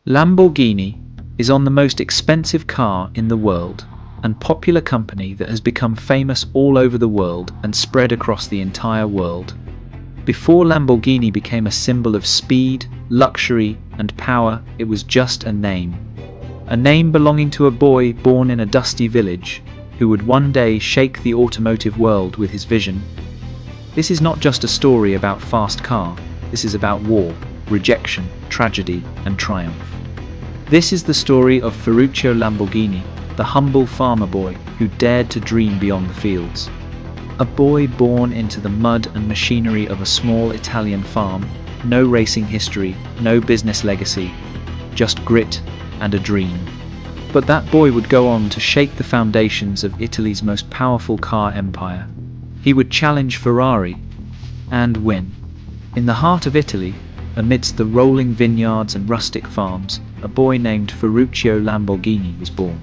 Lamborghini is on the most expensive car in the world and popular company that has become famous all over the world and spread across the entire world. Before Lamborghini became a symbol of speed, luxury, and power, it was just a name belonging to a boy born in a dusty village who would one day shake the automotive world with his vision. This is not just a story about fast car, this is about war, rejection, tragedy, and triumph. This is the story of Ferruccio Lamborghini, the humble farmer boy who dared to dream beyond the fields. A boy born into the mud and machinery of a small Italian farm, no racing history, no business legacy, just grit and a dream. But that boy would go on to shake the foundations of Italy's most powerful car empire. He would challenge Ferrari and win. In the heart of Italy, amidst the rolling vineyards and rustic farms, a boy named Ferruccio Lamborghini was born.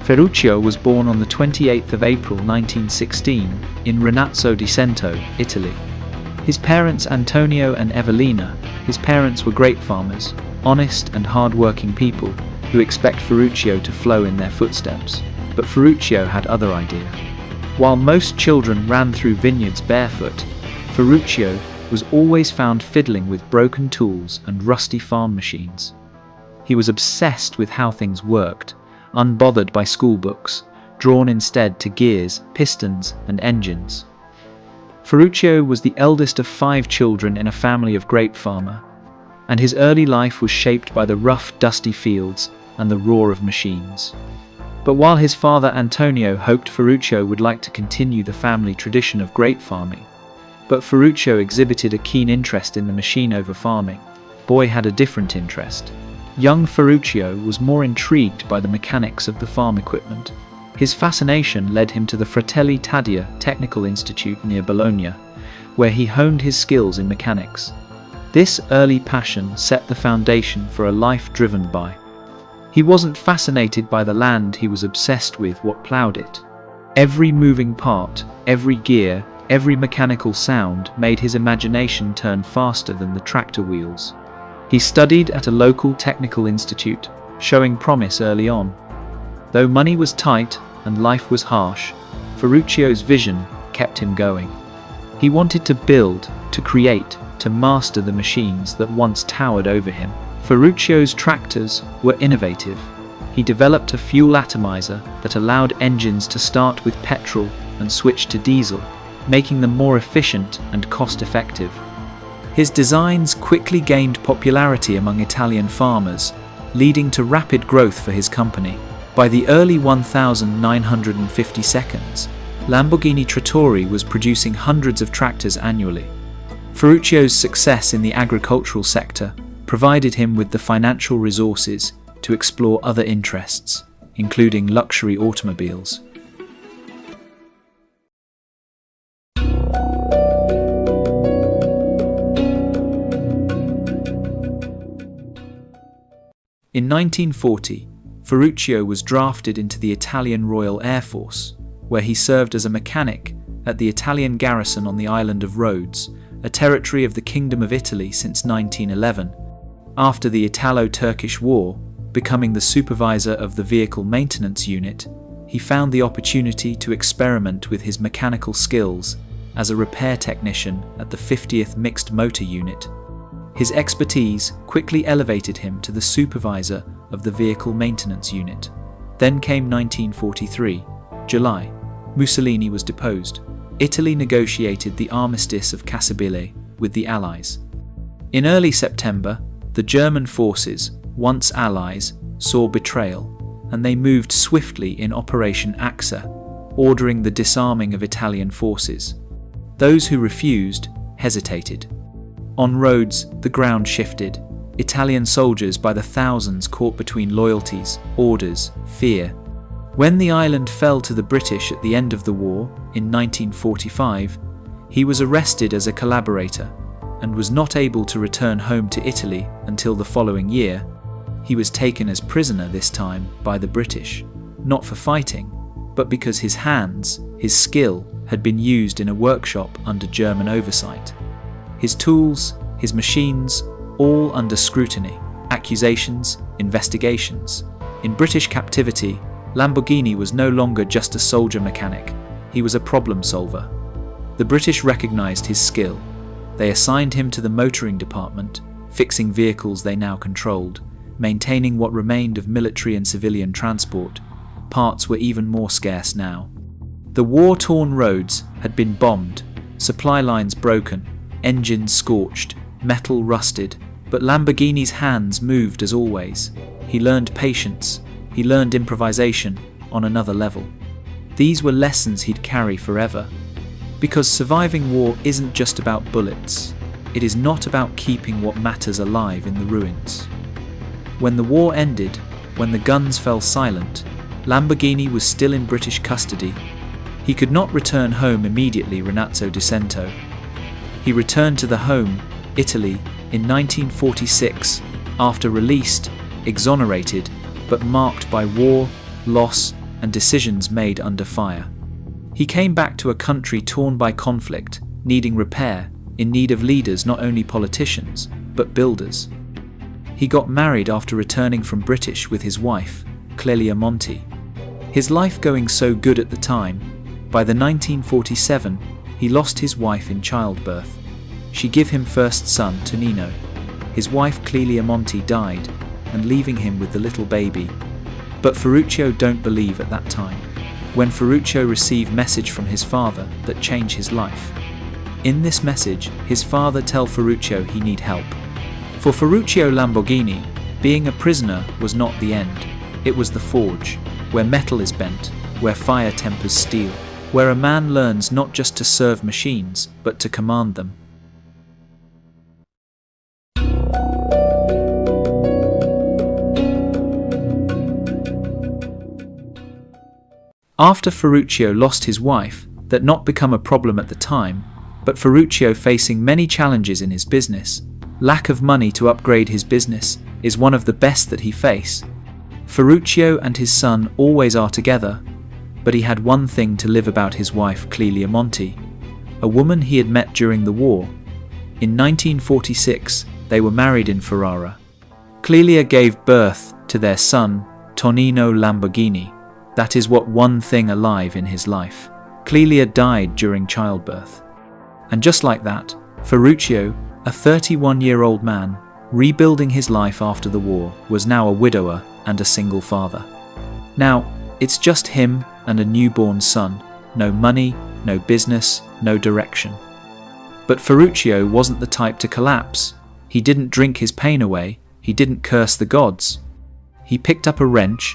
Ferruccio was born on the 28th of April 1916 in Renazzo di Cento, Italy. His parents Antonio and Evelina, his parents were grape farmers, honest and hard-working people who expect Ferruccio to follow in their footsteps. But Ferruccio had other ideas. While most children ran through vineyards barefoot, Ferruccio was always found fiddling with broken tools and rusty farm machines. He was obsessed with how things worked, unbothered by school books, drawn instead to gears, pistons, and engines. Ferruccio was the eldest of 5 children in a family of grape farmer, and his early life was shaped by the rough, dusty fields and the roar of machines. But while his father Antonio hoped Ferruccio would like to continue the family tradition of grape farming, but Ferruccio exhibited a keen interest in the machine over farming. Boy had a different interest. Young Ferruccio was more intrigued by the mechanics of the farm equipment. His fascination led him to the Fratelli Taddia Technical Institute near Bologna, where he honed his skills in mechanics. This early passion set the foundation for a life driven by. He wasn't fascinated by the land, he was obsessed with what ploughed it. Every moving part, every gear, every mechanical sound made his imagination turn faster than the tractor wheels. He studied at a local technical institute, showing promise early on. Though money was tight and life was harsh, Ferruccio's vision kept him going. He wanted to build, to create, to master the machines that once towered over him. Ferruccio's tractors were innovative. He developed a fuel atomizer that allowed engines to start with petrol and switch to diesel, making them more efficient and cost-effective. His designs quickly gained popularity among Italian farmers, leading to rapid growth for his company. By the early 1952s, Lamborghini Trattori was producing hundreds of tractors annually. Ferruccio's success in the agricultural sector provided him with the financial resources to explore other interests, including luxury automobiles. In 1940, Ferruccio was drafted into the Italian Royal Air Force, where he served as a mechanic at the Italian garrison on the island of Rhodes, a territory of the Kingdom of Italy since 1911. After the Italo-Turkish War, becoming the supervisor of the vehicle maintenance unit, he found the opportunity to experiment with his mechanical skills as a repair technician at the 50th Mixed Motor Unit. His expertise quickly elevated him to the supervisor of the vehicle maintenance unit. Then came 1943, July. Mussolini was deposed. Italy negotiated the Armistice of Cassabile with the Allies. In early September, the German forces, once allies, saw betrayal, and they moved swiftly in Operation AXA, ordering the disarming of Italian forces. Those who refused hesitated. On Rhodes, the ground shifted. Italian soldiers by the thousands caught between loyalties, orders, fear. When the island fell to the British at the end of the war, in 1945, he was arrested as a collaborator and was not able to return home to Italy until the following year. He was taken as prisoner this time by the British. not for fighting, but because his hands, his skill, had been used in a workshop under German oversight. His tools, his machines, all under scrutiny, accusations, investigations. In British captivity, Lamborghini was no longer just a soldier mechanic, he was a problem solver. The British recognized his skill. They assigned him to the motoring department, fixing vehicles they now controlled, maintaining what remained of military and civilian transport. Parts were even more scarce now. The war-torn roads had been bombed, supply lines broken, engines scorched, metal rusted, but Lamborghini's hands moved as always. He learned patience, he learned improvisation on another level. These were lessons he'd carry forever. Because surviving war isn't just about bullets. It is not about keeping what matters alive in the ruins. When the war ended, when the guns fell silent, Lamborghini was still in British custody. He could not return home immediately, Renazzo Dicento. He returned to the home, Italy, in 1946, after released, exonerated, but marked by war, loss, and decisions made under fire. He came back to a country torn by conflict, needing repair, in need of leaders, not only politicians, but builders. He got married after returning from British with his wife, Clelia Monti. His life going so good at the time, by the 1947, he lost his wife in childbirth. She gave him first son, Tonino. His wife Clelia Monti died, and leaving him with the little baby. But Ferruccio don't believe at that time. When Ferruccio received message from his father that changed his life. In this message, his father tell Ferruccio he need help. For Ferruccio Lamborghini, being a prisoner was not the end. It was the forge, where metal is bent, where fire tempers steel, where a man learns not just to serve machines, but to command them. After Ferruccio lost his wife, that not become a problem at the time, but Ferruccio facing many challenges in his business. Lack of money to upgrade his business is one of the best that he face. Ferruccio and his son always are together, but he had one thing to live about: his wife Clelia Monti, a woman he had met during the war. In 1946, they were married in Ferrara. Clelia gave birth to their son, Tonino Lamborghini. That is what one thing alive in his life. Clelia died during childbirth. And just like that, Ferruccio, a 31-year-old man, rebuilding his life after the war, was now a widower and a single father. Now, it's just him and a newborn son. No money, no business, no direction. But Ferruccio wasn't the type to collapse. He didn't drink his pain away. He didn't curse the gods. He picked up a wrench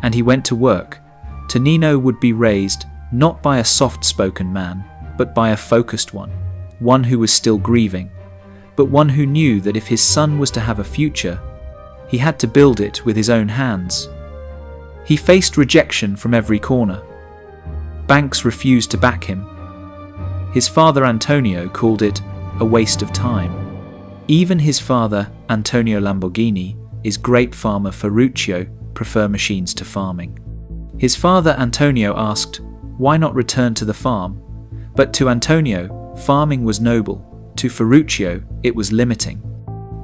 and he went to work. Tonino would be raised not by a soft-spoken man, but by a focused one who was still grieving, but one who knew that if his son was to have a future, he had to build it with his own hands. He faced rejection from every corner. Banks refused to back him. His father Antonio called it a waste of time. Even his father, Antonio Lamborghini, is grape farmer Ferruccio prefer machines to farming. His father Antonio asked, why not return to the farm? But to Antonio, farming was noble. To Ferruccio, it was limiting.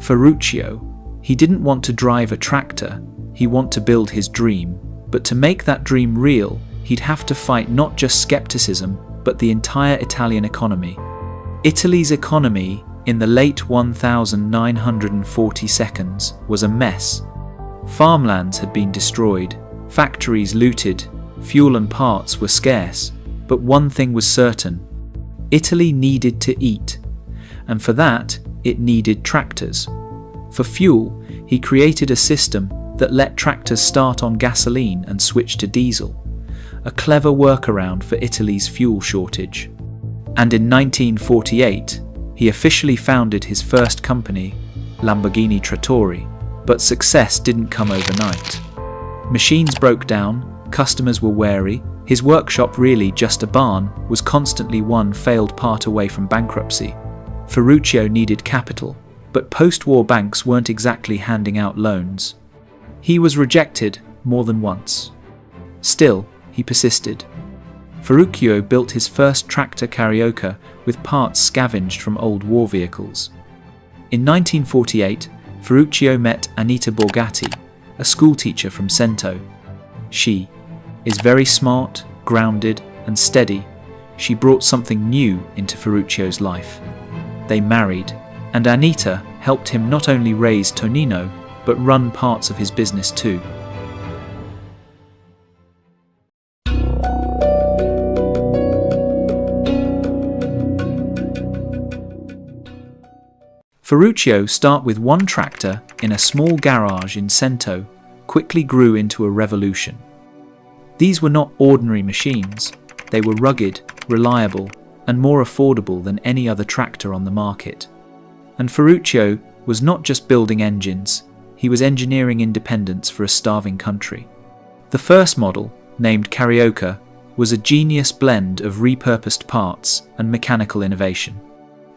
Ferruccio, he didn't want to drive a tractor, he wanted to build his dream. But to make that dream real, he'd have to fight not just skepticism, but the entire Italian economy. Italy's economy in the late 1940s was a mess. Farmlands had been destroyed, factories looted, fuel and parts were scarce, but one thing was certain: Italy needed to eat, and for that, it needed tractors. For fuel, he created a system that let tractors start on gasoline and switch to diesel, a clever workaround for Italy's fuel shortage. And in 1948, he officially founded his first company, Lamborghini Trattori, but success didn't come overnight. Machines broke down, customers were wary, his workshop, really just a barn, was constantly one failed part away from bankruptcy. Ferruccio needed capital, but post-war banks weren't exactly handing out loans. He was rejected more than once. Still, he persisted. Ferruccio built his first tractor carioca with parts scavenged from old war vehicles. In 1948, Ferruccio met Anita Borgatti, a schoolteacher from Cento. She is very smart, grounded, and steady. She brought something new into Ferruccio's life. They married, and Anita helped him not only raise Tonino, but run parts of his business too. Ferruccio, start with one tractor in a small garage in Cento, quickly grew into a revolution. These were not ordinary machines. They were rugged, reliable, and more affordable than any other tractor on the market. And Ferruccio was not just building engines, he was engineering independence for a starving country. The first model, named Carioca, was a genius blend of repurposed parts and mechanical innovation.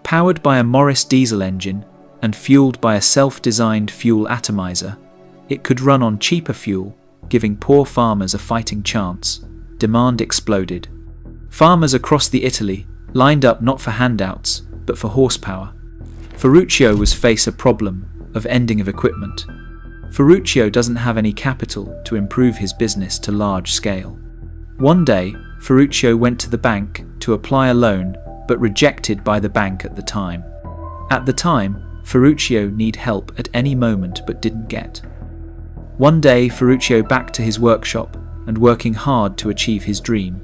Powered by a Morris diesel engine and fueled by a self-designed fuel atomizer, it could run on cheaper fuel, giving poor farmers a fighting chance. Demand exploded. Farmers across Italy lined up not for handouts, but for horsepower. Ferruccio was faced a problem of ending of equipment. Ferruccio doesn't have any capital to improve his business to large scale. One day, Ferruccio went to the bank to apply a loan, but rejected by the bank at the time. At the time, Ferruccio needed help at any moment but didn't get. One day, Ferruccio back to his workshop and working hard to achieve his dream.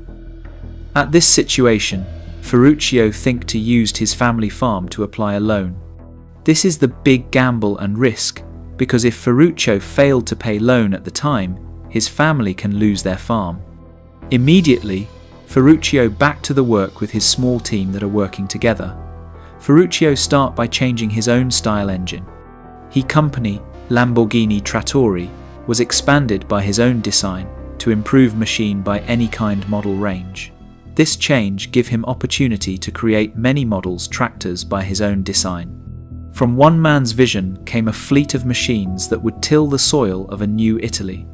At this situation, Ferruccio think to use his family farm to apply a loan. This is the big gamble and risk, because if Ferruccio failed to pay loan at the time, his family can lose their farm. Immediately, Ferruccio back to the work with his small team that are working together. Ferruccio start by changing his own style engine. His company, Lamborghini Trattori, was expanded by his own design to improve machine by any kind model range. This change give him opportunity to create many models tractors by his own design. From one man's vision came a fleet of machines that would till the soil of a new Italy.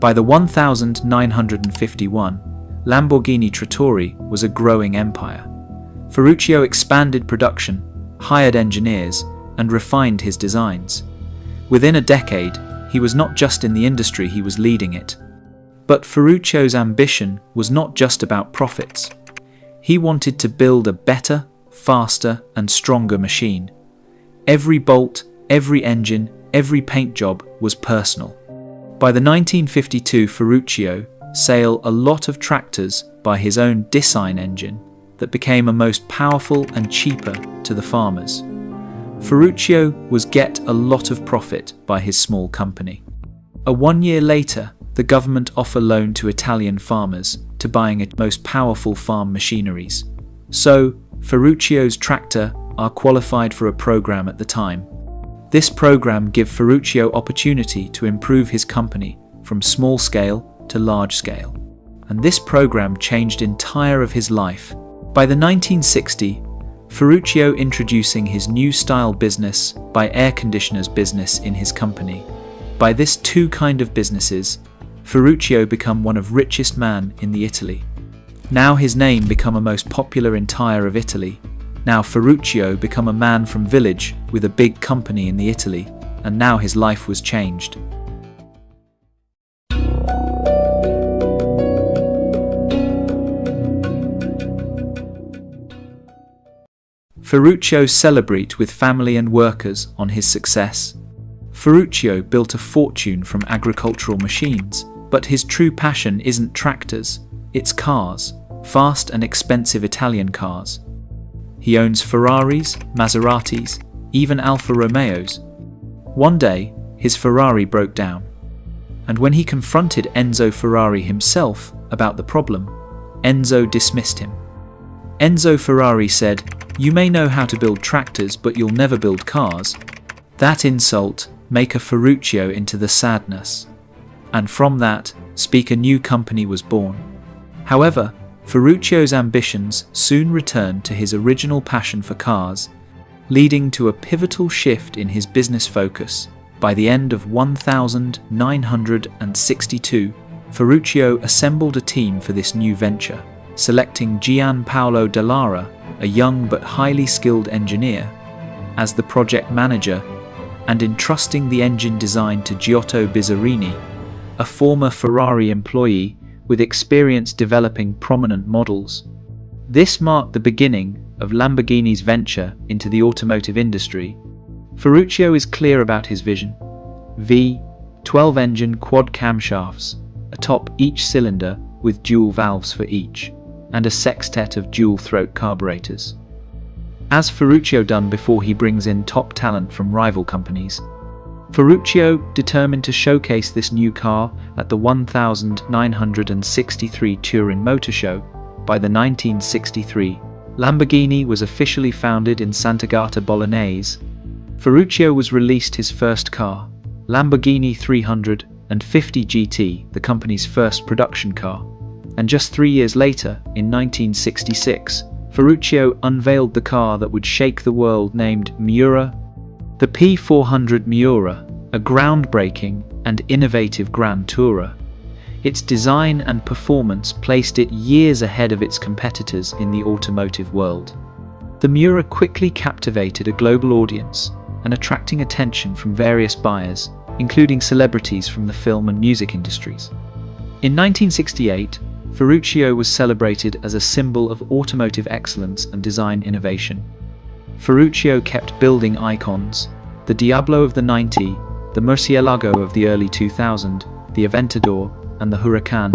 By the 1951, Lamborghini Trattori was a growing empire. Ferruccio expanded production, hired engineers, and refined his designs. Within a decade, he was not just in the industry, he was leading it. But Ferruccio's ambition was not just about profits. He wanted to build a better, faster, and stronger machine. Every bolt, every engine, every paint job was personal. By the 1952 Ferruccio sailed a lot of tractors by his own design engine that became a most powerful and cheaper to the farmers. Ferruccio was get a lot of profit by his small company. 1 year later, the government offered loan to Italian farmers to buying a most powerful farm machineries. So, Ferruccio's tractor are qualified for a program at the time. This program give Ferruccio opportunity to improve his company from small scale to large scale. And this program changed entire of his life. By the 1960s, Ferruccio introducing his new style business by air conditioners business in his company. By this two kind of businesses, Ferruccio become one of richest man in the Italy. Now his name become a most popular entire of Italy. Now Ferruccio become a man from village with a big company in the Italy, and now his life was changed. Ferruccio celebrate with family and workers on his success. Ferruccio built a fortune from agricultural machines, but his true passion isn't tractors, it's cars, fast and expensive Italian cars. He owns Ferraris, Maseratis, even Alfa Romeos. One day, his Ferrari broke down. And when he confronted Enzo Ferrari himself about the problem, Enzo dismissed him. Enzo Ferrari said, "You may know how to build tractors, but you'll never build cars." That insult make a Ferruccio into the sadness. And from that, speak a new company was born. However, Ferruccio's ambitions soon returned to his original passion for cars, leading to a pivotal shift in his business focus. By the end of 1962, Ferruccio assembled a team for this new venture, selecting Gianpaolo Dallara, a young but highly skilled engineer, as the project manager, and entrusting the engine design to Giotto Bizzarini, a former Ferrari employee with experience developing prominent models. This marked the beginning of Lamborghini's venture into the automotive industry. Ferruccio is clear about his vision. V12 engine quad camshafts, atop each cylinder with dual valves for each, and a sextet of dual-throat carburetors. As Ferruccio done before he brings in top talent from rival companies, Ferruccio determined to showcase this new car at the 1963 Turin Motor Show. By the 1963, Lamborghini was officially founded in Sant'Agata Bolognese. Ferruccio was released his first car, Lamborghini 350 GT, the company's first production car. And just 3 years later, in 1966, Ferruccio unveiled the car that would shake the world, named Miura. The P400 Miura, a groundbreaking and innovative Grand Tourer. Its design and performance placed it years ahead of its competitors in the automotive world. The Miura quickly captivated a global audience and attracting attention from various buyers, including celebrities from the film and music industries. In 1968, Ferruccio was celebrated as a symbol of automotive excellence and design innovation. Ferruccio kept building icons: the Diablo of the 90s, the Murcielago of the early 2000s, the Aventador, and the Huracan,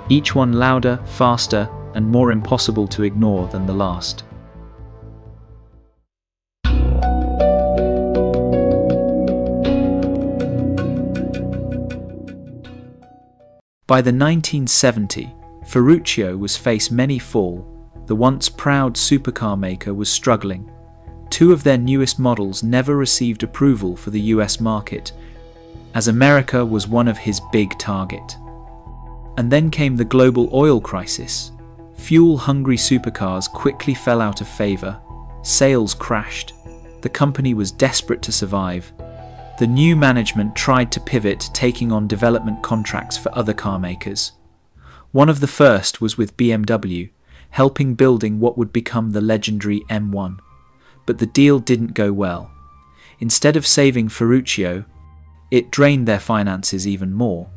each one louder, faster, and more impossible to ignore than the last. By the 1970s, Ferruccio was faced many fall. The once proud supercar maker was struggling. Two of their newest models never received approval for the US market, as America was one of his big targets. And then came the global oil crisis. Fuel-hungry supercars quickly fell out of favor. Sales crashed. The company was desperate to survive. The new management tried to pivot, taking on development contracts for other car makers. One of the first was with BMW, helping building what would become the legendary M1. But the deal didn't go well. Instead of saving Ferruccio, it drained their finances even more.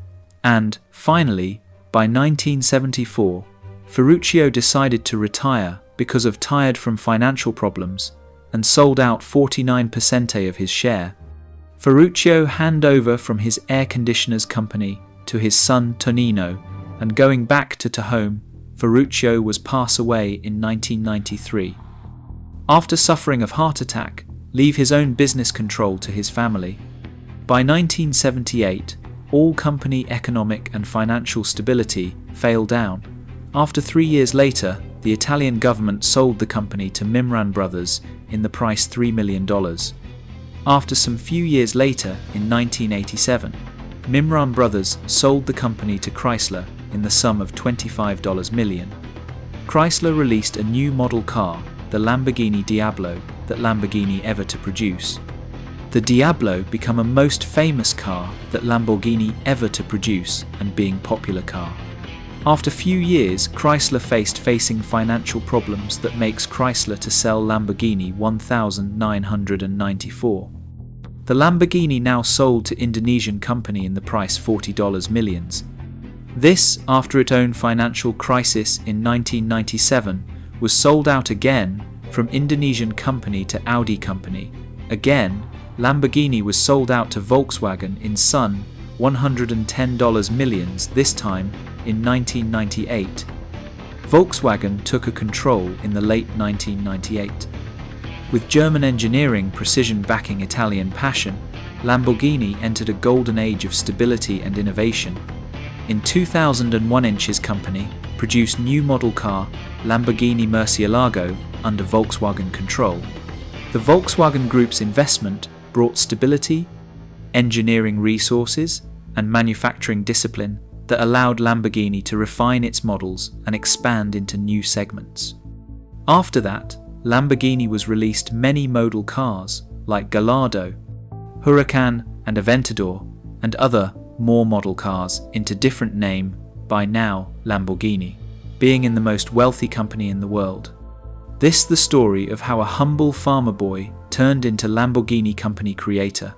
And, finally, by 1974, Ferruccio decided to retire because of tired from financial problems and sold out 49% of his share. Ferruccio handed over from his air conditioners company to his son Tonino, and going back to home, Ferruccio was passed away in 1993. After suffering of heart attack, leave his own business control to his family. By 1978, all company economic and financial stability failed down. After 3 years later, the Italian government sold the company to Mimran Brothers in the price $3 million. After some few years later, in 1987, Mimran Brothers sold the company to Chrysler in the sum of $25 million. Chrysler released a new model car, the Lamborghini Diablo, that Lamborghini ever to produce. The Diablo became a most famous car that Lamborghini ever to produce and being popular car. After few years, Chrysler facing financial problems that makes Chrysler to sell Lamborghini 1994. The Lamborghini now sold to Indonesian company in the price $40 millions. This, after its own financial crisis in 1997, was sold out again from Indonesian company to Audi company. Again, Lamborghini was sold out to Volkswagen in Sun $110 millions, this time in 1998. Volkswagen took a control in the late 1998. With German engineering precision backing Italian passion, Lamborghini entered a golden age of stability and innovation. In 2001, Inch's company produced new model car Lamborghini Murcielago under Volkswagen control. The Volkswagen Group's investment brought stability, engineering resources, and manufacturing discipline that allowed Lamborghini to refine its models and expand into new segments. After that, Lamborghini was released many model cars like Gallardo, Huracan, and Aventador, and other more model cars into different name, by now Lamborghini, being in the most wealthy company in the world. This the story of how a humble farmer boy turned into Lamborghini company creator.